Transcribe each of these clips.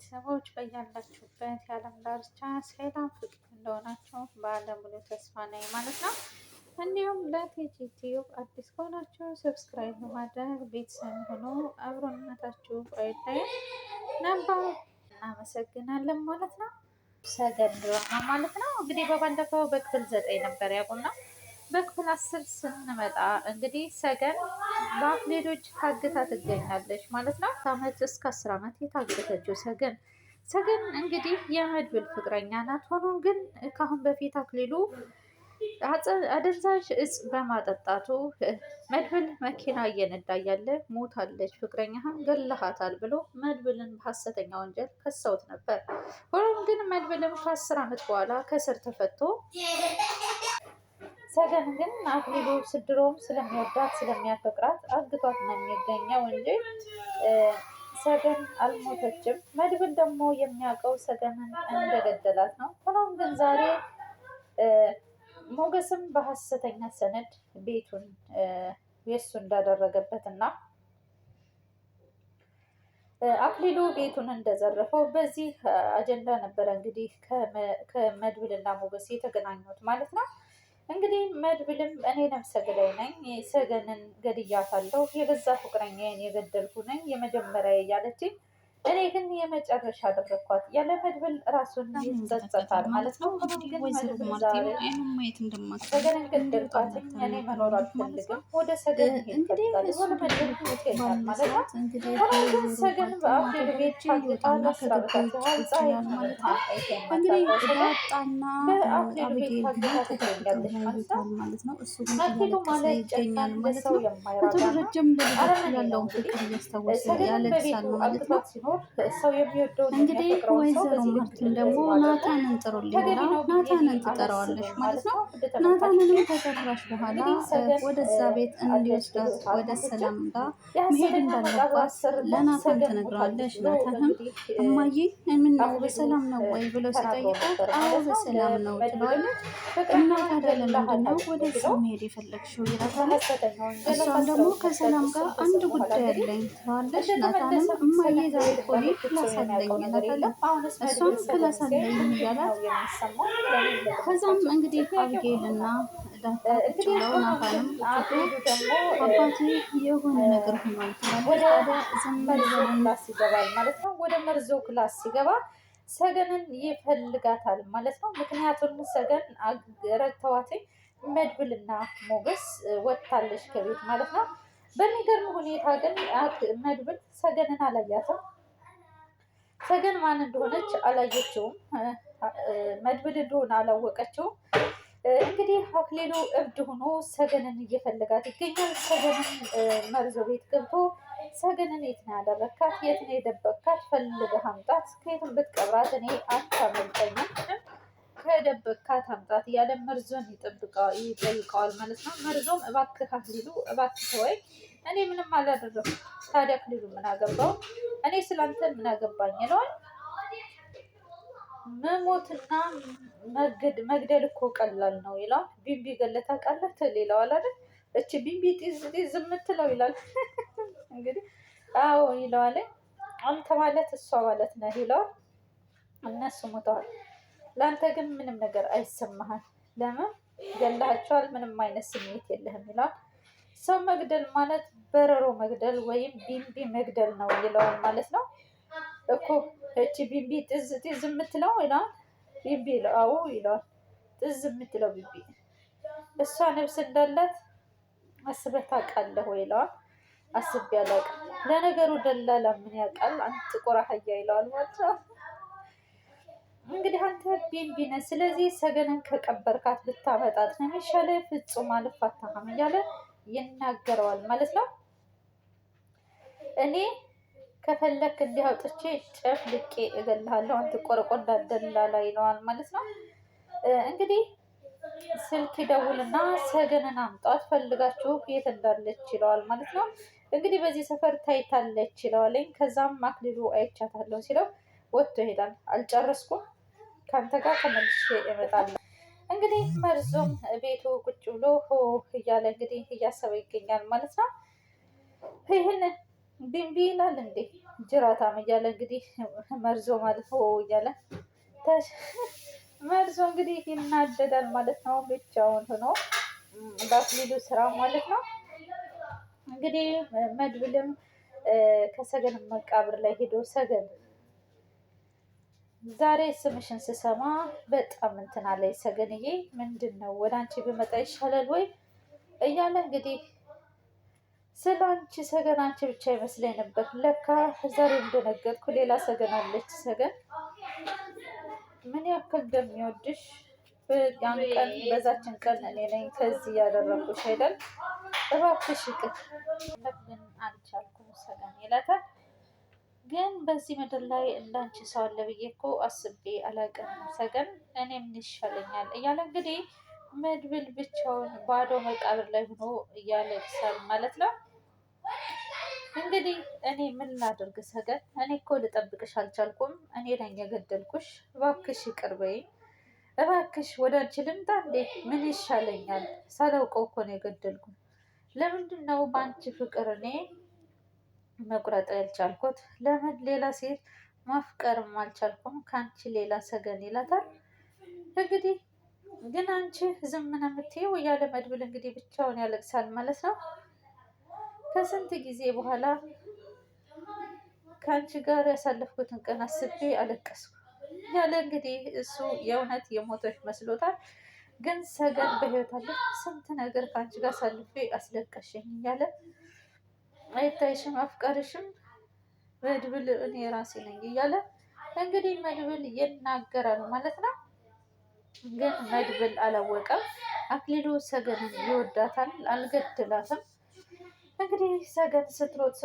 ቤተሰቦች በያላችሁበት የዓለም ዳርቻ ሰላም ፍቅር እንደሆናችሁ ባለሙሉ ተስፋ ነኝ ማለት ነው። እንዲሁም ለቲጂ ቲዩብ አዲስ ከሆናችሁ ሰብስክራይብ በማድረግ ቤተሰብ ሆኖ አብሮነታችሁ አይለየን ነበር። እናመሰግናለን ማለት ነው። ሰገን ድራማ ማለት ነው። እንግዲህ በባለፈው በክፍል 9 ነበር ያቆምነው። በክፍል 10 ስንመጣ እንግዲህ ሰገን በአክሊሎች ታግታ ትገኛለች ማለት ነው። ከአመት እስከ 10 ዓመት የታገተችው ሰገን እንግዲህ የመድብል ፍቅረኛ ናት። ሆኖም ግን ከአሁን በፊት አክሊሉ አደንዛዥ እጽ በማጠጣቱ መድብል መኪና እየነዳ እያለ ሞታለች፣ ፍቅረኛህን ገለሃታል ብሎ መድብልን በሐሰተኛ ወንጀል ከሰውት ነበር። ሆኖም ግን መድብልም ከ10 ዓመት በኋላ ከስር ተፈቶ ሰገን ግን አክሊሉ ስድሮም ስለሚወዳት ስለሚያፈቅራት አግቷት ነው የሚገኘው እንጂ ሰገን አልሞተችም። መድብል ደግሞ የሚያውቀው ሰገንን እንደገደላት ነው። ሆኖም ግን ዛሬ ሞገስም በሐሰተኛ ሰነድ ቤቱን የሱ እንዳደረገበት እና አክሊሉ ቤቱን እንደዘረፈው በዚህ አጀንዳ ነበረ እንግዲህ ከመድብልና ሞገስ የተገናኙት ማለት ነው። እንግዲህ መድብልም እኔ ነፍሰ ገዳይ ነኝ፣ ሰገንን ገድያታለሁ፣ የገዛ ፍቅረኛዬን የገደልኩ ነኝ የመጀመሪያ እያለችኝ፣ እኔ ግን የመጨረሻ አደረግኳት ያለ መድብል ራሱን ይጸጸታል ማለት ነው። ግን መድብል ዛሬ ሰገንን ገደልኳት፣ እኔ መኖር አልፈልግም፣ ወደ ሰገን ይሄዳል ወደ መድብል ይሄዳል ማለት ነው። ግን ሰገን በአክሊሉ ቤት ታግታ ለአስራ ዓመታት ያህል ፀሐይ ማለት ነው እንግዲህ ዳጣና አብጌል ትገኛለች ማለት ነው። እሱ ግን እያለቀሰ ይገኛል ማለት ነው። አቶ ደረጀም በልጆቹ ያለውን ፍቅር እያስታወሰ ያለቅሳል ማለት ነው። እንግዲህ ወይዘሮ ማርቲን ደግሞ ናታንን ጥሩልኝ ብላ ናታንን ትጠራዋለች ማለት ነው። ናታንንም ከጠራሽ በኋላ ወደዛ ቤት እንዲወስዳት ወደ ሰላም ጋር መሄድ እንዳለባት ለናታን ትነግረዋለች። ናታንም እማዬ ምነው በሰላም ነው ወይ ብሎ ሲጠይቃት አዎ በሰላም ነው ትለዋለች። እና ታዲያ ለምንድን ነው ወደዛ መሄድ የፈለግሽው ይላታል። እሷም ደግሞ ከሰላም ጋር አንድ ጉዳይ አለኝ ትለዋለች። ናታንም እማዬ ዛሬ ቆይ ክላስ አለኝ ይላታል። እሷም ክላስ አለኝ እያላት ከዛም እንግዲህ አብጌልና ዳጣ ቁጭ ብለው ናታንም አባቴ የሆነ ነገር ሆኗል ትላለች። ታዲያ ዝም ክላስ ይገባል ማለት ነው። ወደ መርዞ ክላስ ሲገባ ሰገንን ይፈልጋታል ማለት ነው። ምክንያቱም ሰገን ረድተዋት መድብልና ሞገስ ወጥታለች ከቤት ማለት ነው። በሚገርም ሁኔታ ግን መድብል ሰገንን አላያትም። ሰገን ማን እንደሆነች አላየችውም። መድብል እንደሆነ አላወቀችውም። እንግዲህ አክሊሉ እብድ ሆኖ ሰገንን እየፈለጋት ይገኛል። ሰገንን መርዞ ቤት ገብቶ ሰገንን የት ነው ያደረካት? የት ነው የደበቅካት? ፈልገህ አምጣት፣ ከየትም ብትቀብራት እኔ አታመልጠኝም፣ ከደበቅካት አምጣት እያለ መርዞን ይጠይቀዋል ማለት ነው። መርዞም እባክህ አክሊሉ እባክህ ወይ እኔ ምንም አላደረኩም። ታዲያ አክሊሉ ምን አገባው? እኔ ስላንተ ምን አገባኝ ይለዋል። መሞትና መግደል እኮ ቀላል ነው ይለዋል። ቢንቢ ገለታ ቃላት ይለዋል አይደል? እቺ ቢንቢ ጢዝ ጢዝ የምትለው ይላል። እንግዲህ አዎ ይለዋል። አንተ ማለት እሷ ማለት ነህ ይለዋል። እነሱ ሞተዋል፣ ለአንተ ግን ምንም ነገር አይሰማህም። ለምን ገላቸዋል? ምንም አይነት ስሜት የለህም ይለዋል። ሰው መግደል ማለት በረሮ መግደል ወይም ቢንቢ መግደል ነው ይለዋል ማለት ነው እኮ። እቺ ቢንቢ ጥዝ ጥዝ የምትለው ይለዋል። ቢንቢ አዎ ይለዋል። ጥዝ የምትለው ቢንቢ እሷ ነፍስ እንዳላት አስበህ ታውቃለህ ወይ ይለዋል። አስቤ አላውቅም። ለነገሩ ደላላ ምን ያውቃል አንተ ጥቁር አህያ ይለዋል ማለት ነው። እንግዲህ አንተ ቢንቢ ነህ፣ ስለዚህ ሰገንን ከቀበርካት ብታመጣት ነው የሚሻለው፣ ፍጹም አልፋታህም እያለ ይናገረዋል ማለት ነው። እኔ ከፈለክ እንዲህ አውጥቼ ጨፍልቄ እገልሃለሁ አንተ ቆረቆንዳ ደላላ ይለዋል ማለት ነው። እንግዲህ ስልክ ይደውልና ሰገንን አምጧት ፈልጋችሁ የት እንዳለች ይለዋል ማለት ነው። እንግዲህ በዚህ ሰፈር ታይታለች ይለዋለኝ። ከዛም አክሊሉ አይቻታለሁ ሲለው ወጥቶ ይሄዳል። አልጨረስኩም፣ ከአንተ ጋር ተመልሼ እመጣለሁ። እንግዲህ መርዞም ቤቱ ቁጭ ብሎ እያለ እንግዲህ እያሰበ ይገኛል ማለት ነው። ይህን ቢምቢ ይላል እንዴ ጅራታም እያለ እንግዲህ መርዞ ማለት ነው እያለ መርዞ እንግዲህ ይናደዳል ማለት ነው። ብቻውን ሆኖ በአክሊሉ ስራ ማለት ነው። እንግዲህ መድብልም ከሰገን መቃብር ላይ ሄዶ ሰገን ዛሬ ስምሽን ስሰማ በጣም እንትን አለኝ ሰገንዬ፣ ምንድን ነው ወደ አንቺ ብመጣ ይሻላል ወይ እያለ እንግዲህ ስለ አንቺ ሰገን አንቺ ብቻ ይመስለኝ ነበር፣ ለካ ዛሬ እንደነገርኩ ሌላ ሰገን አለች። ሰገን ምን ያክል እንደሚወድሽ ያን ቀን በዛችን ቀን እኔ ነኝ ከዚህ ያደረኩሽ አይደል? እባክሽ ይቅር ለምን አልቻልኩም ሰገን ይላታል። ግን በዚህ ምድር ላይ እንዳንቺ ሰው አለ ብዬ እኮ አስቤ አላውቅም ሰገን፣ እኔ ምን ይሻለኛል እያለ እንግዲህ መድብል ብቻውን ባዶ መቃብር ላይ ሆኖ እያለቅሳል ማለት ነው። እንግዲህ እኔ ምን ላድርግ ሰገን፣ እኔ እኮ ልጠብቅሽ አልቻልኩም፣ እኔ ነኝ የገደልኩሽ፣ እባክሽ ይቅር በይኝ፣ እባክሽ ወደ አንቺ ልምጣ እንዴ? ምን ይሻለኛል? ሳላውቀው እኮ ነው የገደልኩት። ለምንድን ነው በአንቺ ፍቅር እኔ መቁረጥ ያልቻልኩት? ለምን ሌላ ሴት ማፍቀርም አልቻልኩም ከአንቺ ሌላ ሰገን ይላታል። እንግዲህ ግን አንቺ ዝም ነው የምትይው እያለ መድብል እንግዲህ ብቻውን ያለቅሳል ማለት ነው። ከስንት ጊዜ በኋላ ከአንቺ ጋር ያሳለፍኩትን ቀን አስቤ አለቀስኩ ያለ እንግዲህ እሱ የእውነት የሞተች መስሎታል። ግን ሰገን በህይወት አለች። ስንት ነገር ከአንቺ ጋር አሳልፌ አስለቀሽኝ እያለ አይታይሽም አፍቃሪሽም መድብል እኔ ራሴ ነኝ እያለ እንግዲህ መድብል ይናገራል ማለት ነው። ግን መድብል አላወቀም። አክሊሉ ሰገንን ይወዳታል፣ አልገድላትም። እንግዲህ ሰገን ስትሮጥ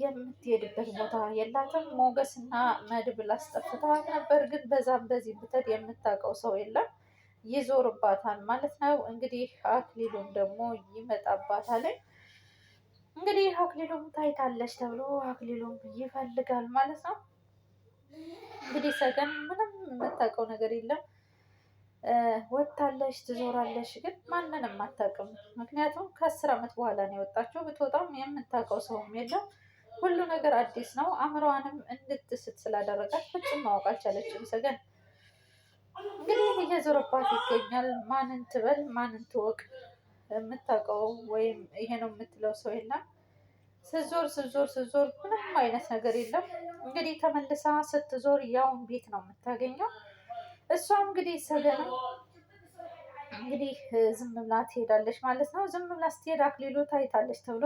የምትሄድበት ቦታ የላትም። ሞገስና መድብል አስጠፍተዋት ነበር፣ ግን በዛም በዚህ ብትሄድ የምታውቀው ሰው የለም፣ ይዞርባታል ማለት ነው። እንግዲህ አክሊሉም ደግሞ ይመጣባታል። እንግዲህ አክሊሉም ታይታለች ተብሎ አክሊሉም ይፈልጋል ማለት ነው። እንግዲህ ሰገን ምንም የምታውቀው ነገር የለም። ወጥታለች ትዞራለች፣ ግን ማንንም አታውቅም። ምክንያቱም ከ10 ዓመት በኋላ ነው የወጣችው። ብትወጣም የምታውቀው ሰውም የለም። ሁሉ ነገር አዲስ ነው። አእምሮዋንም እንድትስት ስላደረጋት ፍጹም ማወቅ አልቻለችም። ሰገን እንግዲህ እየዞረባት ይገኛል። ማንን ትበል ማንን ትወቅ? የምታውቀው ወይም ይሄ ነው የምትለው ሰው የለም። ስዞር ምንም አይነት ነገር የለም። እንግዲህ ተመልሳ ስትዞር ያውን ቤት ነው የምታገኘው። እሷም እንግዲህ ሰገን እንግዲህ ዝም ብላ ትሄዳለች ማለት ነው። ዝም ብላ ስትሄድ አክሊሉ ታይታለች ተብሎ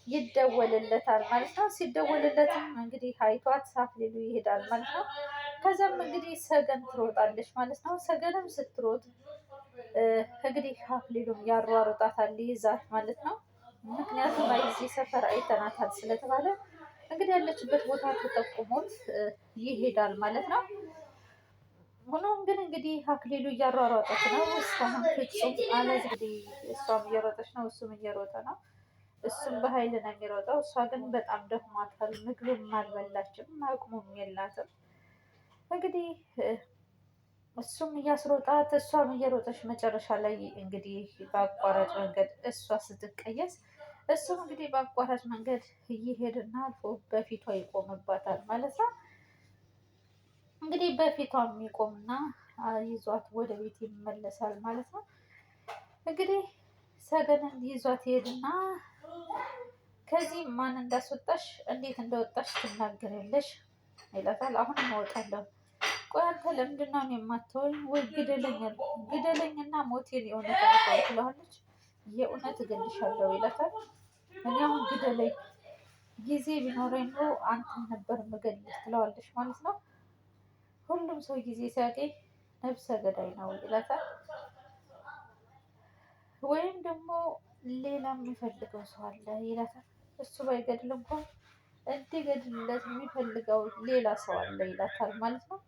ይደወልለታል ማለት ነው። ሲደወልለትም እንግዲህ አይቷት አክሊሉ ይሄዳል ማለት ነው። ከዛም እንግዲህ ሰገን ትሮጣለች ማለት ነው። ሰገንም ስትሮጥ እንግዲህ አክሊሉም ያሯሩጣታል ይይዛት ማለት ነው። ምክንያቱም እዚህ ሰፈር አይተናታል ስለተባለ እንግዲህ ያለችበት ቦታ ተጠቁሞት ይሄዳል ማለት ነው። ሆኖም ግን እንግዲህ አክሊሉ እያሯሯጠች ነው። እስካሁን ፍጹም አለዝ እንግዲህ እሷም እየሮጠች ነው፣ እሱም እየሮጠ ነው። እሱም በኃይል ነው የሚሮጠው። እሷ ግን በጣም ደክሟታል። ምግብም አልበላችም፣ አቅሙም የላትም። እንግዲህ እሱም እያስሮጣት እሷም እየሮጠች መጨረሻ ላይ እንግዲህ በአቋራጭ መንገድ እሷ ስትቀየስ እሱም እንግዲህ በአቋራጭ መንገድ እየሄድና አልፎ በፊቷ ይቆምባታል ማለት ነው። እንግዲህ በፊቷ የሚቆምና ይዟት ወደ ቤት ይመለሳል ማለት ነው። እንግዲህ ሰገንን ይዟት ይሄድና ከዚህ ማን እንዳስወጣሽ እንዴት እንደወጣሽ ትናገሪያለሽ ይላታል። አሁን እወጣለሁ። ቆይ አንተ ለምንድን ነው የማትወኝ? ወይ ግደለኝና ሞቴን የእውነት አድርገው ትለዋለች። የእውነት እገልሻለሁ ይላታል። እኔ አሁን ግደለኝ፣ ጊዜ ቢኖረኝ ኖሮ አንተን ነበር የምገልህ ትለዋለች ማለት ነው። ሁሉም ሰው ጊዜ ሲያገኝ ነብሰ ገዳይ ነው ይላታል። ወይም ደግሞ ሌላ የሚፈልገው ሰው አለ ይላታል። እሱ ባይገድል እንኳን እንዲገድልለት የሚፈልገው ሌላ ሰው አለ ይላታል ማለት ነው።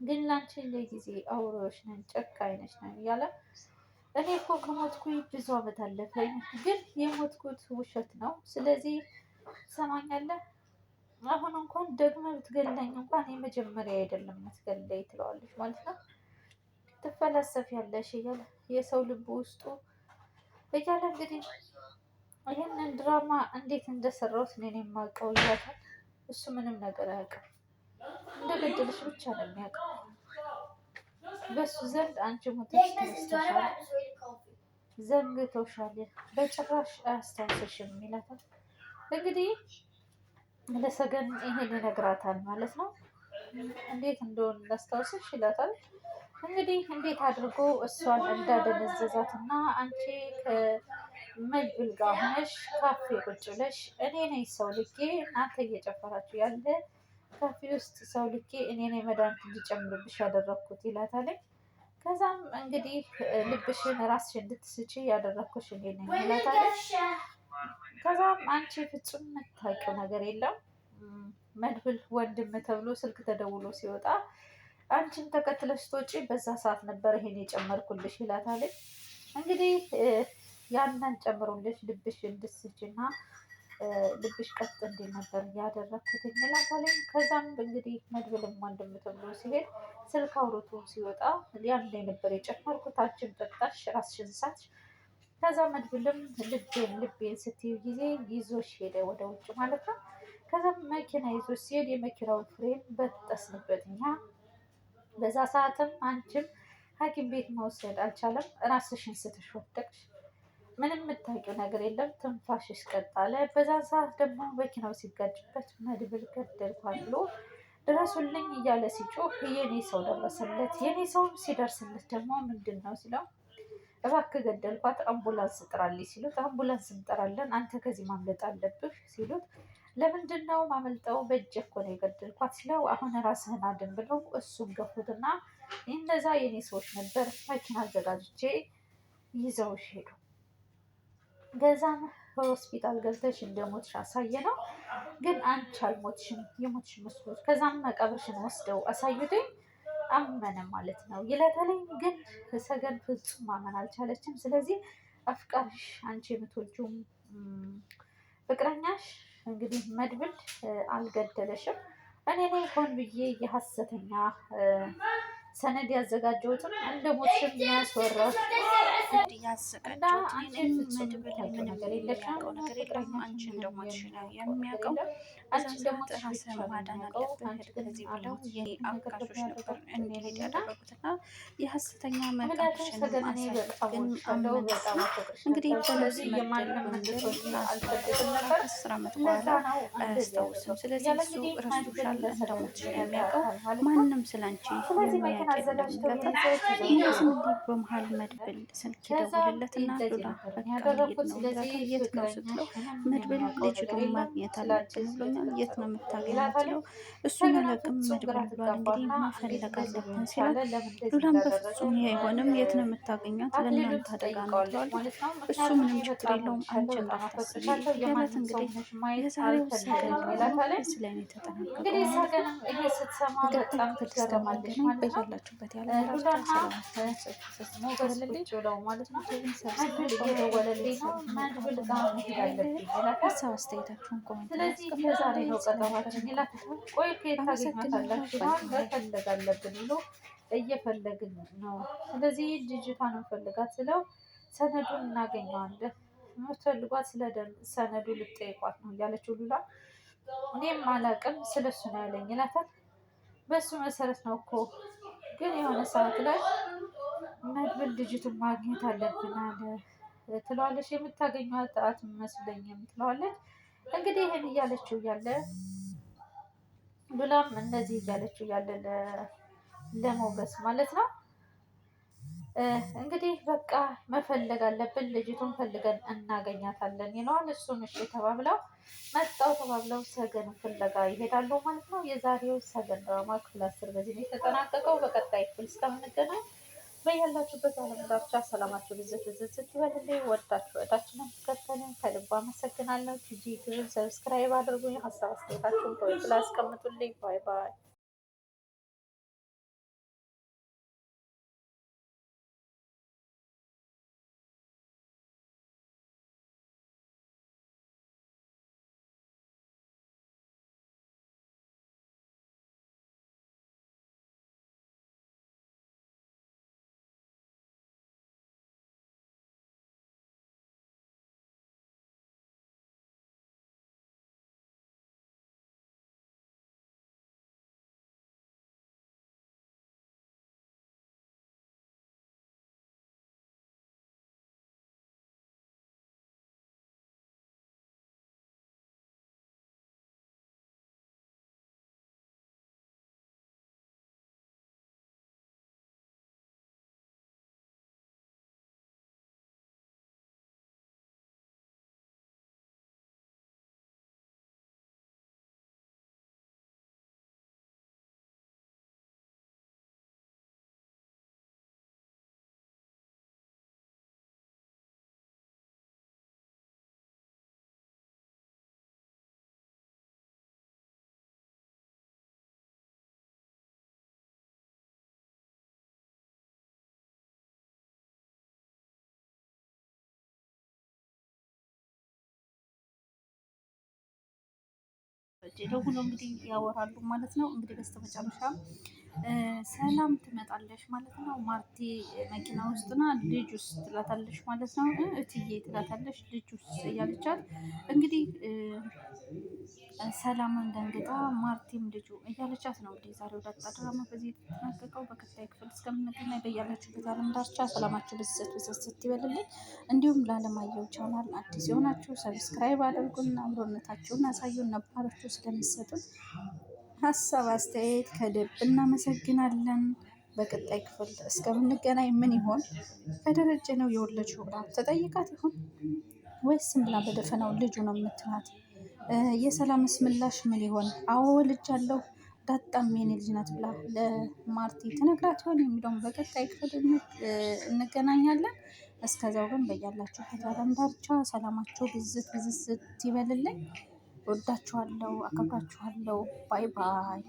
ግን ላንቺ ለጊዜ አውሬዎች ነን፣ ጨካኝ ነች ነን እያለ እኔ እኮ ከሞትኩኝ ብዙ ዓመት አለፈኝ፣ ግን የሞትኩት ውሸት ነው። ስለዚህ ትሰማኛለህ? አሁን እንኳን ደግመ ብትገለኝ እንኳን የመጀመሪያ አይደለም የምትገለኝ ትለዋለች ማለት ነው። ትፈላሰፊያለሽ እያለ የሰው ልብ ውስጡ እያለ እንግዲህ ይህንን ድራማ እንዴት እንደሰራሁት እኔ ነኝ የማውቀው ይላታል። እሱ ምንም ነገር አያውቅም። እንደገደልሽ ብቻ ነው የሚያውቀው። በሱ ዘንድ አንቺ ሞተሽ ተነስተሻል፣ ዘንግቶሻል፣ በጭራሽ አያስታውስሽም ይላታል። እንግዲህ ለሰገን ይሄን ይነግራታል ማለት ነው። እንዴት እንደሆነ ላስታውስሽ ይላታል። እንግዲህ እንዴት አድርጎ እሷን እንዳደነዘዛት እና አንቺ ከመድብል ጋር ሆነሽ ካፌ ቁጭ ብለሽ እኔ ነኝ ሰው ልኬ እናንተ እየጨፈራችሁ ያለ ካፌ ውስጥ ሰው ልኬ እኔ ነኝ መድኃኒት እንዲጨምርብሽ ያደረግኩት ይላታል። ከዛም እንግዲህ ልብሽን ራስሽን እንድትስጪ ያደረግኩሽ እኔ ነኝ ይላታል። ከዛም አንቺ ፍጹም የምታውቂው ነገር የለም መድብል ወንድም ተብሎ ስልክ ተደውሎ ሲወጣ አንቺን ተከትለሽ ስትወጪ በዛ ሰዓት ነበር ይሄን የጨመርኩልሽ ይላታል። እንግዲህ ያንን ጨምሮልሽ ልብሽ እንድስችና ልብሽ ቀጥ እንዲል ነበር ያደረግኩት ይላታል። ከዛም እንግዲህ መድብልም ወንድም ተብሎ ሲሄድ ስልክ አውርቶ ሲወጣ ያን ላይ ነበር የጨመርኩት አንቺን ጠጣሽ ራስሽን ሳትሽ። ከዛ መድብልም ልቤን ስትዩ ጊዜ ይዞሽ ሄደ ወደ ውጭ ማለት ነው። ከዛም መኪና ይዞሽ ሲሄድ የመኪናውን ፍሬም በጠስንበት እኛ በዛ ሰዓትም አንቺም ሐኪም ቤት መውሰድ አልቻለም። ራስሽን ስትሽ ወደቅሽ። ምንም የምታውቂው ነገር የለም። ትንፋሽሽ ቀጥ አለ። በዛን ሰዓት ደግሞ መኪናው ሲጋጭበት መድብል ገደልኳት ብሎ ድረሱልኝ እያለ ሲጮህ የኔ ሰው ደረሰለት። የኔ ሰው ሲደርስለት ደግሞ ምንድን ነው ሲለው እባክህ ገደልኳት አምቡላንስ ጥራልኝ ሲሉት አምቡላንስ እንጠራለን አንተ ከዚህ ማምለጥ አለብህ ሲሉት ለምንድን ነው ማመልጠው? በእጄ እኮ ነው የገደልኳት ሲለው አሁን ራስህን አድን ብለው እሱን ገፉትና እነዛ የኔ ሰዎች ነበር መኪና አዘጋጅቼ ይዘውሽ ሄዱ። ገዛም ሆስፒታል ገብተሽ እንደሞትሽ አሳየ ነው ግን አንቺ አልሞትሽም የሞትሽ መስሎት ከዛም መቃብርሽን ወስደው አሳዩትኝ አመነ ማለት ነው ይለታለኝ። ግን ሰገን ፍጹም ማመን አልቻለችም። ስለዚህ አፍቃሪሽ አንቺ የምትወጂው ፍቅረኛሽ እንግዲህ መድብል አልገደለሽም እኔ ላይ ሆን ብዬ የሐሰተኛ ሰነድ ያዘጋጀሁትም እንደ ሞትሽም ያስወራው ያዘጋጀሁትን መድብል ምንም የሚያውቀው ነገር የለም። አንቺ እንደሞትሽ ነው የሚያውቀው። እዛ ሰዓት ራስህን ማዳን አለብህ ከዚህ ብለው የኔ አጋሾች ነበር እንዲሄድ ያደረጉትና የሐሰተኛ መቃብርሽንም አሳልፍ ግን አመነች። እንግዲህ በለዚህ መድብል ከ10 ዓመት በኋላ አያስታውስም። ስለዚህ እሱ ረስቶሻል እንደሞትሽ ነው የሚያውቀው። ማንም ስላንቺ የሚያውቅ የለም ይላታል። እንደዚህ በመሀል መድብል ስልክ ይደውልለትና ሉላ በቃ ልሄድ ነው ይላታል። የት ነው ስትለው መድብል ልጅቱን ማግኘት አለብን ብሎኛል። የት ነው የምታገኛት ሲለው እሱን አላውቅም መድብል ብሏል። እንግዲህ መፈለግ አለብን ሲላት ሉላም በፍጹም ይሄ አይሆንም የት ነው የምታገኛት ለእናንተ አደጋ ነው ትለዋለች። እሱ ምንም ችግር የለውም አንቺ እንዳታስቢ ያላት። እንግዲህ የዛሬው ሰገን እዚህ ላይ ነው የተጠናቀቀው ማለት ነው። በቀጣይ ክፍል እስከምንገናኝ በያላችሁበት ያለ ሀሳብ አስተያየታችሁን ኮሜንት ላይ እየፈለግን ነው። ስለዚህ ልጅቷን እንፈልጋት ስለው ሰነዱን እናገኘዋለን የምትፈልጓት ስለ ሰነዱ ልጠይቋት ነው እያለችው ሉላ እኔም አላውቅም ስለሱ ነው ያለኝ ይላታል። በሱ መሰረት ነው እኮ ግን የሆነ ሰዓት ላይ መድብል ልጅቱን ማግኘት አለብን አለ ትለዋለች። የምታገኟት አትመስለኝም ትለዋለች። እንግዲህ ይህን እያለችው እያለ ሉላም እንደዚህ እያለችው እያለ ለሞገስ ማለት ነው እንግዲህ በቃ መፈለግ አለብን ልጅቱን ፈልገን እናገኛታለን ይለዋል። እሱም እሺ ተባብለው መጣው ተባብለው ሰገን ፍለጋ ይሄዳሉ ማለት ነው። የዛሬው ሰገን ድራማ ክፍል 10 በዚህ ነው የተጠናቀቀው። በቀጣይ ክፍል እስከምንገናኝ በያላችሁበት ዓለም ዳርቻ ሰላማችሁ ብዝት ብዝት ይበልልኝ። ወዳችሁ እዳችንን ተከተልን ከልብ አመሰግናለሁ። ቲጂ ግሩን ሰብስክራይብ አድርጉኝ። ሀሳብ አስተያየታችሁን ኮሜንት ላይ አስቀምጡልኝ። ባይ ባይ። ደውሎ እንግዲህ ያወራሉ ማለት ነው። እንግዲህ በስተመጨረሻ ሰላም ትመጣለች ማለት ነው። ማርቲ መኪና ውስጥና ልጅ ውስጥ ትላታለች ማለት ነው። እትዬ ትላታለች ልጅ ውስጥ እያለቻት እንግዲህ ሰላምን ደንግጣ ማርቲም ልጁ እያለቻት ነው። እንግዲህ ዛሬ ወዳጣ ድራማ በዚህ የተጠናቀቀው። በቀጣይ ክፍል እስከምንገናኝ በያላችሁበት ዓለም ዳርቻ ሰላማችሁ ብዝት ብዝት ይበልልኝ። እንዲሁም ለአለማየሁ ቻናል አዲስ የሆናችሁ ሰብስክራይብ አድርጉን፣ አብሮነታችሁን አሳዩን። ነባሮቹ ስለምትሰጡን ሀሳብ አስተያየት ከልብ እናመሰግናለን። በቀጣይ ክፍል እስከምንገናኝ ምን ይሆን ከደረጀ ነው የወለድሽው ብላ ተጠይቃት ይሆን ወይስ ዝም ብላ በደፈናው ልጁ ነው የምትላት? የሰላምስ ምላሽ ምን ይሆን? አዎ ወልጃለሁ ዳጣም የኔ ልጅ ናት ብላ ለማርቲ ትነግራት ይሆን የሚለውን በቀጣይ ክፍል እንገናኛለን። እስከዛው ግን በያላችሁበት ዓለም ዳርቻ ሰላማችሁ ብዝት ብዝት ይበልልኝ። ወዳችኋለሁ፣ አከብራችኋለሁ። ባይ ባይ።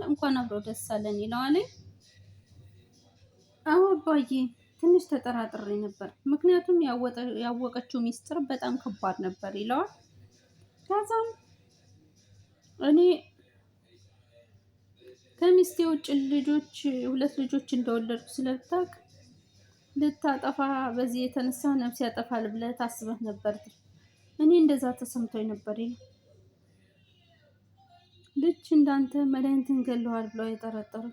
እንኳን አብሮ ደስ አለን ይለዋል። አዎ አባዬ ትንሽ ተጠራጥሬ ነበር፣ ምክንያቱም ያወቀችው ሚስጥር በጣም ከባድ ነበር ይለዋል። ከዛም እኔ ከሚስቴ ውጭ ሁለት ልጆች እንደወለድኩ ስለታውቅ ልታጠፋ በዚህ የተነሳ ነፍስ ያጠፋል ብለህ ታስበህ ነበር? እኔ እንደዛ ተሰምቶኝ ነበር ይላል። ልጅ እንዳንተ መድኃኒትን ገለዋል ብለው የጠረጠሩ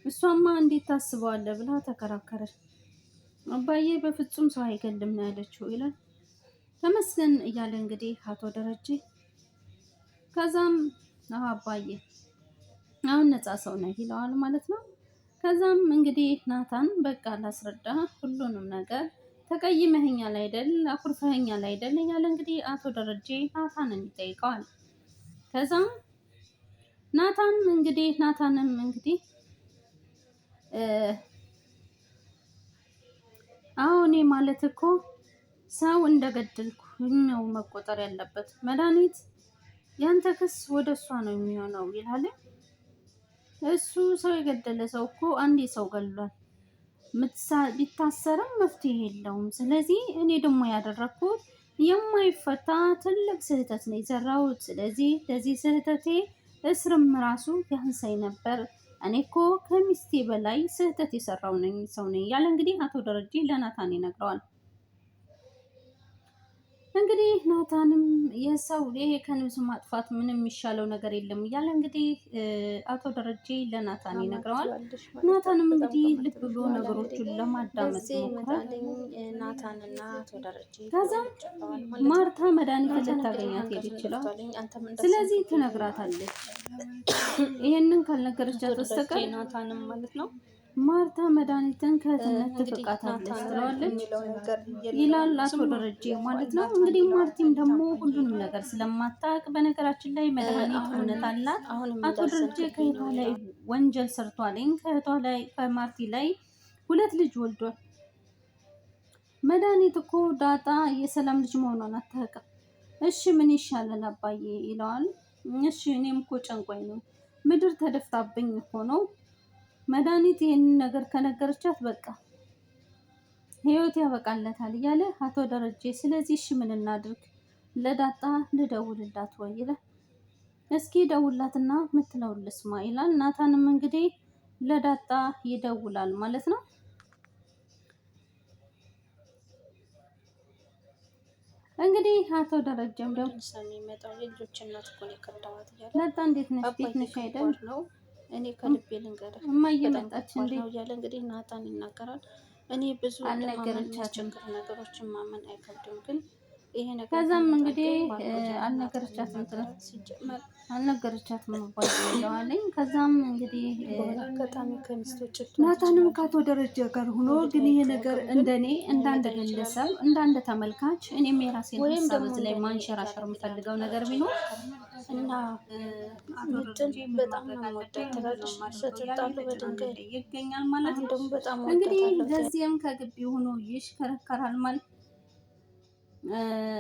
እሷማ እንዴት ታስበዋለህ ብላ ተከራከረች። አባዬ በፍጹም ሰው አይገልም ነው ያለችው ይላል። ተመስገን እያለ እንግዲህ አቶ ደረጀ ከዛም አባዬ አሁን ነፃ ሰው ነህ ይለዋል ማለት ነው። ከዛም እንግዲህ ናታን በቃ ላስረዳ ሁሉንም ነገር ተቀይመኸኛል አይደል፣ አኩርፈኸኛል አይደል እያለ እንግዲህ አቶ ደረጀ ናታንን ይጠይቀዋል። ከዛም ናታንም እንግዲህ እኔ ማለት እኮ ሰው እንደገደልኩ ነው መቆጠር ያለበት፣ መድኃኒት ያንተ ክስ ወደ እሷ ነው የሚሆነው ይላል። እሱ ሰው የገደለ ሰው እኮ አንዴ ሰው ገድሏል፣ ቢታሰርም መፍትሄ የለውም። ስለዚህ እኔ ደግሞ ያደረኩት የማይፈታ ትልቅ ስህተት ነው የሰራሁት። ስለዚህ ለዚህ ስህተቴ እስርም ራሱ ያንሳኝ ነበር። እኔ እኮ ከሚስቴ በላይ ስህተት የሰራው ሰው ነኝ ያለ እንግዲህ አቶ ደረጀ ለናታን ይነግረዋል። እንግዲህ ናታንም የሰው ይሄ ከንብስ ማጥፋት ምንም የሚሻለው ነገር የለም እያለ እንግዲህ አቶ ደረጀ ለናታን ይነግረዋል። ናታንም እንግዲህ ልብ ብሎ ነገሮቹን ለማዳመጥ ሞክሯል። ከዛም ማርታ መድኃኒት ልታገኛት ሄድ ይችላል። ስለዚህ ትነግራታለች ይሄንን ካልነገረቻት በስተቀር ናታንም ማለት ነው ማርታ መድኃኒትን ከእህትነት ትፍቃታለች ትለዋለች ይላል አቶ ደረጀ ማለት ነው። እንግዲህ ማርቲም ደግሞ ሁሉንም ነገር ስለማታውቅ በነገራችን ላይ መድኃኒት እውነት አላት። አቶ ደረጀ ከእህቷ ላይ ወንጀል ሰርቷልኝ ከእህቷ ላይ ከማርቲ ላይ 2 ልጅ ወልዷል። መድኃኒት እኮ ዳጣ የሰላም ልጅ መሆኗን አታውቅም። እሺ ምን ይሻላል አባዬ ይለዋል። እሺ እኔም እኮ ጨንቆኝ ነው፣ ምድር ተደፍታብኝ እኮ ነው። መድኃኒት ይህንን ነገር ከነገረቻት በቃ ህይወት ያበቃለታል እያለ አቶ ደረጀ ስለዚህ እሺ ምን እናድርግ፣ ለዳጣ ልደውልላት ወይ ይላል። እስኪ ደውላትና ምትለውን ልስማ ይላል። ናታንም እንግዲህ ለዳጣ ይደውላል ማለት ነው። እንግዲህ አቶ ደረጀም ደግሞ የሚመጣው የልጆች እናት እኮ ነው የከዳዋት እያለ ዳጣ እንዴት ነሽ ቤት ነሽ አይደል ነው እኔ ከልቤ ልንገርህ እማዬ መጣች እንዴ ነው እያለ እንግዲህ ናታን ይናገራል። እኔ ብዙ አልነገረቻትም ነገሮችን ማመን አይከብድም ግን ይሄ ነገር ከዛም እንግዲህ አልነገረቻትም አልነገረቻትም ባለኝ ከዛም እንግዲህ አጋጣሚ ከሚስቶች ናታንም ከአቶ ደረጀ ጋር ሆኖ ግን ይሄ ነገር እንደኔ እንዳንድ ግለሰብ እንዳንድ ተመልካች እኔም የራሴን ሀሳብ እዚህ ላይ ማንሸራሸር የምፈልገው ነገር ቢኖር እና በጣም ነው ወጣትራለች ስትጣሉ በድንጋይ ይገኛል ማለት ነው። ደግሞ በጣም እንግዲህ ገዚያም ከግቢ ሆኖ ይሽከረከራል ማለት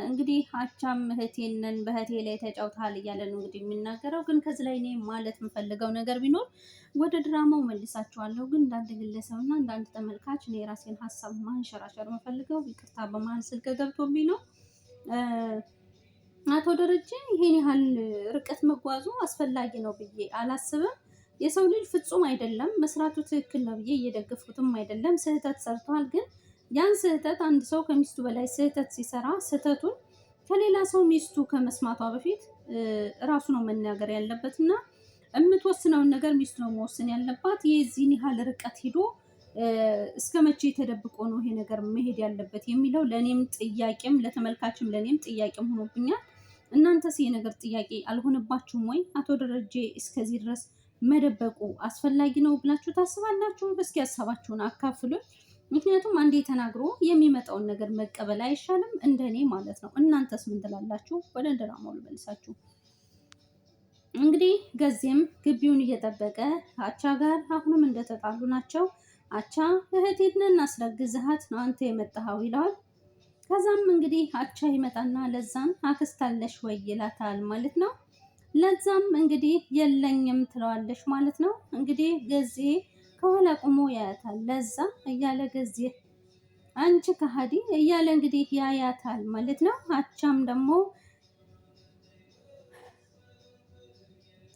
እንግዲህ አቻም እህቴንን በእህቴ ላይ ተጫውተሃል እያለ ነው እንግዲህ የሚናገረው። ግን ከዚህ ላይ እኔ ማለት የምፈልገው ነገር ቢኖር ወደ ድራማው መልሳቸዋለሁ። ግን እንዳንድ ግለሰብ እና እንዳንድ ተመልካች እኔ የራሴን ሀሳብ ማንሸራሸር የምፈልገው ይቅርታ በመሀል ስልክ ገብቶብኝ ነው። አቶ ደረጀ ይሄን ያህል ርቀት መጓዙ አስፈላጊ ነው ብዬ አላስብም። የሰው ልጅ ፍጹም አይደለም፣ መስራቱ ትክክል ነው ብዬ እየደገፍኩትም አይደለም። ስህተት ሰርቷል። ግን ያን ስህተት አንድ ሰው ከሚስቱ በላይ ስህተት ሲሰራ ስህተቱን ከሌላ ሰው ሚስቱ ከመስማቷ በፊት እራሱ ነው መናገር ያለበት እና የምትወስነውን ነገር ሚስቱ ነው መወሰን ያለባት። የዚህን ያህል ርቀት ሂዶ እስከ መቼ ተደብቆ ነው ይሄ ነገር መሄድ ያለበት የሚለው ለእኔም ጥያቄም ለተመልካችም ለእኔም ጥያቄም ሆኖብኛል። እናንተስ ይሄ ነገር ጥያቄ አልሆነባችሁም ወይ? አቶ ደረጀ እስከዚህ ድረስ መደበቁ አስፈላጊ ነው ብላችሁ ታስባላችሁ? እስኪ ሀሳባችሁን አካፍሉን። ምክንያቱም አንዴ ተናግሮ የሚመጣውን ነገር መቀበል አይሻልም? እንደኔ ማለት ነው። እናንተስ ምን ትላላችሁ? ወደ ድራማው ልመልሳችሁ። እንግዲህ ገዜም ግቢውን እየጠበቀ አቻ ጋር አሁንም እንደተጣሉ ናቸው። አቻ እህቴን እናስረግዝሃት ነው አንተ የመጣኸው ይለዋል። ከዛም እንግዲህ አቻ ይመጣና ለዛን አክስታለሽ ወይ ይላታል ማለት ነው። ለዛም እንግዲህ የለኝም ትለዋለሽ ማለት ነው። እንግዲህ ገዜ ከኋላ ቆሞ ያያታል። ለዛ እያለ ገዜ አንቺ ከሃዲ እያለ እንግዲህ ያያታል ማለት ነው። አቻም ደግሞ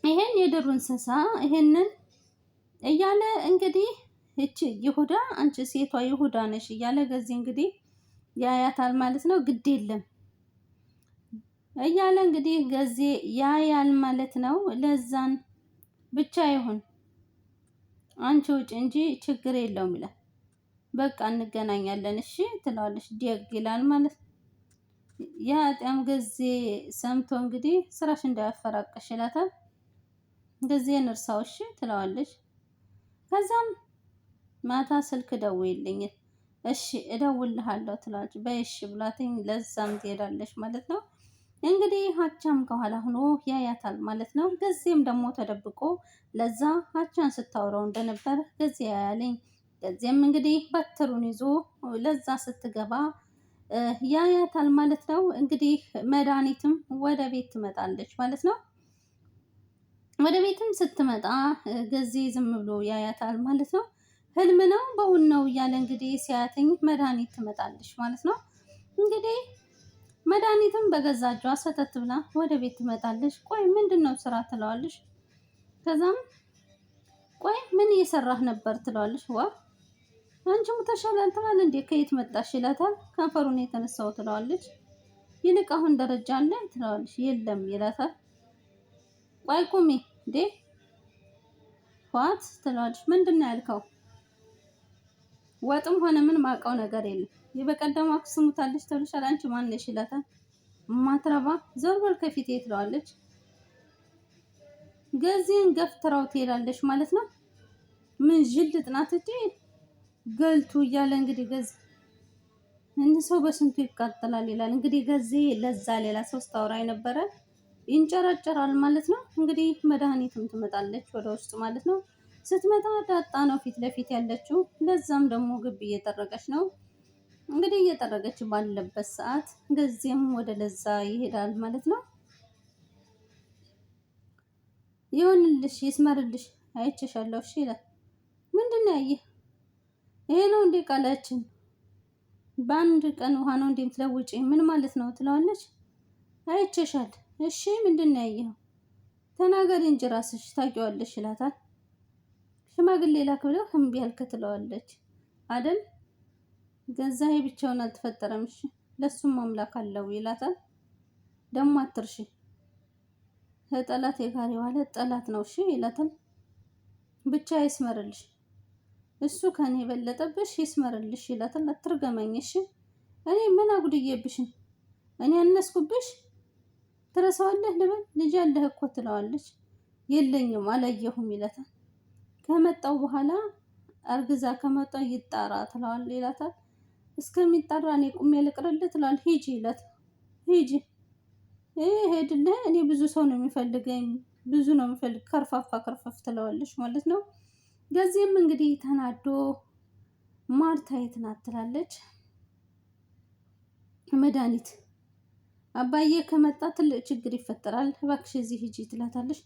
ይሄን የዱር እንስሳ ይሄንን እያለ እንግዲህ እቺ ይሁዳ አንቺ ሴቷ ይሁዳ ነሽ እያለ ገዜ እንግዲህ ያያታል ማለት ነው። ግድ የለም እያለ እንግዲህ ገዜ ያያል ማለት ነው። ለዛን ብቻ ይሁን አንቺ ውጭ እንጂ ችግር የለውም ይላል። በቃ እንገናኛለን እሺ ትለዋለች። ደግ ይላል ማለት ያ በጣም ገዜ ሰምቶ እንግዲህ ስራሽ እንዳያፈራቀሽ ይላታል። ገዜ እርሳው እሺ ትለዋለች። ከዛም ማታ ስልክ ደውይልኝ እሺ እደውልልሃለሁ ትላለች። በእሺ ብላትኝ ለዛም ትሄዳለች ማለት ነው። እንግዲህ አቻም ከኋላ ሆኖ ያያታል ማለት ነው። ገዜም ደግሞ ተደብቆ ለዛ አቻን ስታወራው እንደነበር ገዜ ያያለኝ። ገዜም እንግዲህ በትሩን ይዞ ለዛ ስትገባ ያያታል ማለት ነው። እንግዲህ መድኃኒትም ወደ ቤት ትመጣለች ማለት ነው። ወደ ቤትም ስትመጣ ገዜ ዝም ብሎ ያያታል ማለት ነው። ህልም ነው በውን ነው እያለ እንግዲህ ሲያትኝ መድኃኒት ትመጣለች ማለት ነው። እንግዲህ መድኃኒትም በገዛ እጇ ሰተት ብላ ወደ ቤት ትመጣለች። ቆይ ምንድን ነው ስራ ትለዋለች። ከዛም ቆይ ምን እየሰራህ ነበር ትለዋለች። ዋ አንቺ ሙተሻል አንተማል እንዴ ከየት መጣሽ ይላታል። ከንፈሩን የተነሳው ትለዋለች። ይልቅ አሁን ደረጃ አለ ትለዋለች። የለም ይላታል። ቆይ ቁሚ እንዴ ዋት ትለዋለች። ምንድን ነው ያልከው? ወጥም ሆነ ምን ማውቀው ነገር የለም። የበቀደም አክስሙታለች ተብለሻል። አንቺ ማን ነሽ ይላታል። ማትረባ ዞር በል ከፊቴ ትለዋለች። ገዜን ገፍትራው ትሄዳለች ማለት ነው። ምን ጅልጥ ናት እንጂ ገልቱ እያለ እንግዲህ ገዝ እንደ ሰው በስንቱ ይቃጠላል ይላል እንግዲህ ገዜ ለዛ ሌላ ሰው ስታወራ የነበረ ይንጨረጨራል ማለት ነው። እንግዲህ መድኃኒትም ትመጣለች ወደ ውስጥ ማለት ነው። ስትመጣ ዳጣ ነው ፊት ለፊት ያለችው። ለዛም ደግሞ ግብ እየጠረገች ነው እንግዲህ እየጠረገች ባለበት ሰዓት ገዜም ወደ ለዛ ይሄዳል ማለት ነው። ይሁንልሽ ይስመርልሽ አይቼሻለሁ እሺ ይላል። ምንድን ነው ያየህ? ይሄ ነው እንዴ ቃላችን? በአንድ ቀን ውሃ ነው እንዴ የምትለውጪ? ምን ማለት ነው ትለዋለች። አይቼሻል እሺ ምንድን ነው ያየኸው? ተናገሪ እንጂ ራስሽ ታውቂዋለሽ ይላታል። ሽማግሌ ላክ ብለህ እምቢ አልክ ትለዋለች። አይደል ገዛሄ ብቻውን አልተፈጠረም እሺ ለሱም አምላክ አለው ይላታል። ደግሞ አትርሺ ከጠላት የጋር የዋለ ጠላት ነው እሺ ይላታል። ብቻ ይስመርልሽ እሱ ከኔ የበለጠብሽ ይስመርልሽ ይላታል። አትርገመኝ እሺ እኔ ምን አጉድዬብሽ? እኔ አነስኩብሽ? ትረሳዋለህ ልበል ልጅ አለህ እኮ ትለዋለች። የለኝም አላየሁም ይላታል። ከመጣው በኋላ አርግዛ ከመጣው ይጣራ ትለዋለች ይላታል። እስከሚጣራ እኔ ቁሜ ልቅርልህ ትለዋለች። ሂጂ ይላታል። ሂጂ ሄድልህ እኔ ብዙ ሰው ነው የሚፈልገኝ ብዙ ነው የሚፈልግ ከርፋፋ ከርፈፍ ትለዋለች ማለት ነው። ገዜም እንግዲህ ተናዶ ማርታ የት ናት ትላለች። መድኃኒት አባዬ ከመጣ ትልቅ ችግር ይፈጠራል እባክሽ እዚህ ሂጂ ትላታለች።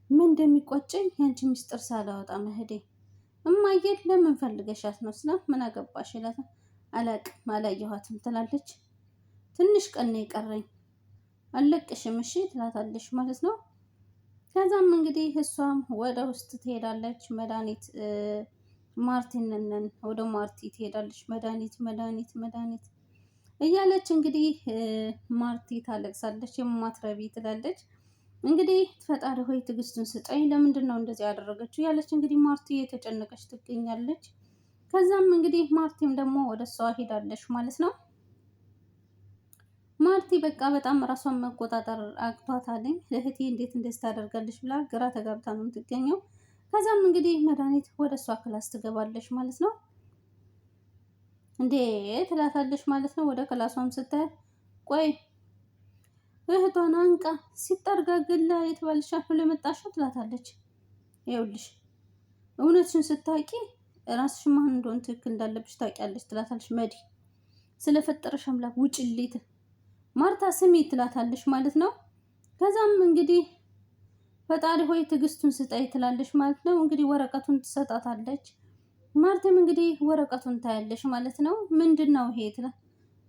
ምን እንደሚቆጨኝ ያንቺ ሚስጥር ሳላወጣ መሄዴ። እማዬ ለምን ፈልገሻት ነው ስላት ምን አገባሽ ይላታል። አላቅም አላየኋትም ትላለች። ትንሽ ቀን ነው የቀረኝ አልለቅሽም እሺ ትላታለች ማለት ነው። ከዛም እንግዲህ እሷም ወደ ውስጥ ትሄዳለች። መድኃኒት ማርቲንን ወደ ማርቲ ትሄዳለች። መድኃኒት መድኃኒት መድኃኒት እያለች እንግዲህ ማርቲ ታለቅሳለች። የማትረቢ ትላለች። እንግዲህ ፈጣሪ ሆይ ትዕግስቱን ስጠኝ ለምንድን ነው እንደዚህ ያደረገችው ያለች እንግዲህ ማርቲ የተጨነቀች ትገኛለች። ከዛም እንግዲህ ማርቲም ደግሞ ወደ እሷ ሄዳለች ማለት ነው። ማርቲ በቃ በጣም ራሷን መቆጣጠር አቅቷታለኝ። እህቴ እንዴት እንደዚህ ታደርጋለች ብላ ግራ ተጋብታ ነው የምትገኘው። ከዛም እንግዲህ መድኃኒት ወደ እሷ ክላስ ትገባለች ማለት ነው። እንዴ ትላታለች ማለት ነው። ወደ ክላሷም ስታይ ቆይ እህቷን አንቃ ሲጠርጋግላ የተባለሻት ብሎ የመጣሽው ትላታለች። ይኸውልሽ እውነትሽን ስታውቂ ራስሽ ማን እንደሆነ ትክክል እንዳለብሽ ታውቂያለሽ ትላታለች። መዲ ስለፈጠረሽ አምላክ ውጭልኝ ማርታ ስሚ ትላታለች ማለት ነው። ከዛም እንግዲህ ፈጣሪ ሆይ ትዕግስቱን ስጠይ ትላለች ማለት ነው። እንግዲህ ወረቀቱን ትሰጣታለች። ማርታም እንግዲህ ወረቀቱን ታያለች ማለት ነው። ምንድነው ይሄ ትላት።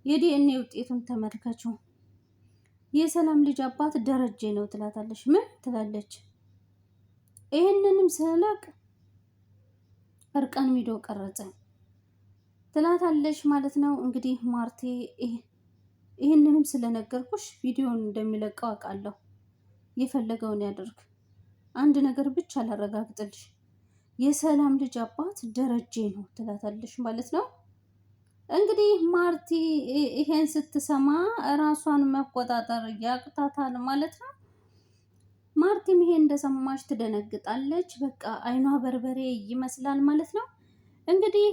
የዲኤንኤ ውጤቱን ተመልከችው የሰላም ልጅ አባት ደረጀ ነው ትላታለች። ምን ትላለች። ይሄንንም ስለቅ እርቃን ቪዲዮ ቀረጸ ትላታለች ማለት ነው። እንግዲህ ማርቴ ይህንንም ስለነገርኩሽ ቪዲዮውን እንደሚለቀው አውቃለሁ። የፈለገውን ያደርግ አንድ ነገር ብቻ ላረጋግጥልሽ የሰላም ልጅ አባት ደረጀ ነው ትላታለች ማለት ነው። እንግዲህ ማርቲ ይሄን ስትሰማ ራሷን መቆጣጠር ያቅታታል ማለት ነው። ማርቲም ይሄን እንደሰማች ትደነግጣለች። በቃ አይኗ በርበሬ ይመስላል ማለት ነው። እንግዲህ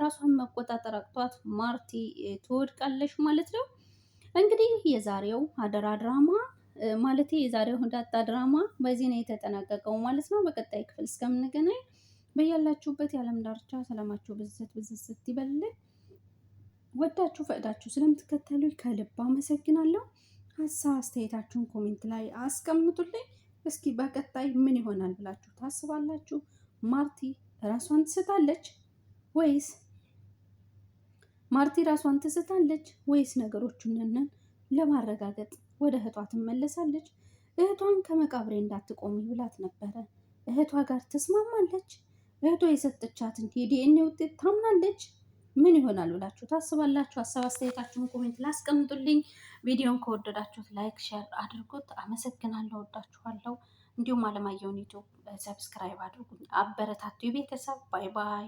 ራሷን መቆጣጠር አቅቷት ማርቲ ትወድቃለች ማለት ነው። እንግዲህ የዛሬው አደራ ድራማ ማለት የዛሬው ዳጣ ድራማ በዚህ ነው የተጠናቀቀው ማለት ነው። በቀጣይ ክፍል እስከምንገናኝ በያላችሁበት የዓለም ዳርቻ ሰላማችሁ ብዝት ብዝት ይበልልኝ። ወዳችሁ ፈቅዳችሁ ስለምትከተሉኝ ከልብ አመሰግናለሁ። ሀሳብ አስተያየታችሁን ኮሜንት ላይ አስቀምጡልኝ። እስኪ በቀጣይ ምን ይሆናል ብላችሁ ታስባላችሁ? ማርቲ ራሷን ትስታለች ወይስ ወይስ ነገሮቹን ለማረጋገጥ ወደ እህቷ ትመለሳለች? እህቷን ከመቃብሬ እንዳትቆሚ ብላት ነበረ። እህቷ ጋር ተስማማለች? እህቷ የሰጠቻትን የዲኤንኤ ውጤት ታምናለች? ምን ይሆናል ብላችሁ ታስባላችሁ? ሀሳብ አስተያየታችሁን ኮሜንት ላይ አስቀምጡልኝ። ቪዲዮን ከወደዳችሁት ላይክ፣ ሼር አድርጉት። አመሰግናለሁ። ወዳችኋለሁ። እንዲሁም አለማየሁን ዩቲዩብ ሰብስክራይብ አድርጉኝ። አበረታቱ ቤተሰብ። ባይ ባይ።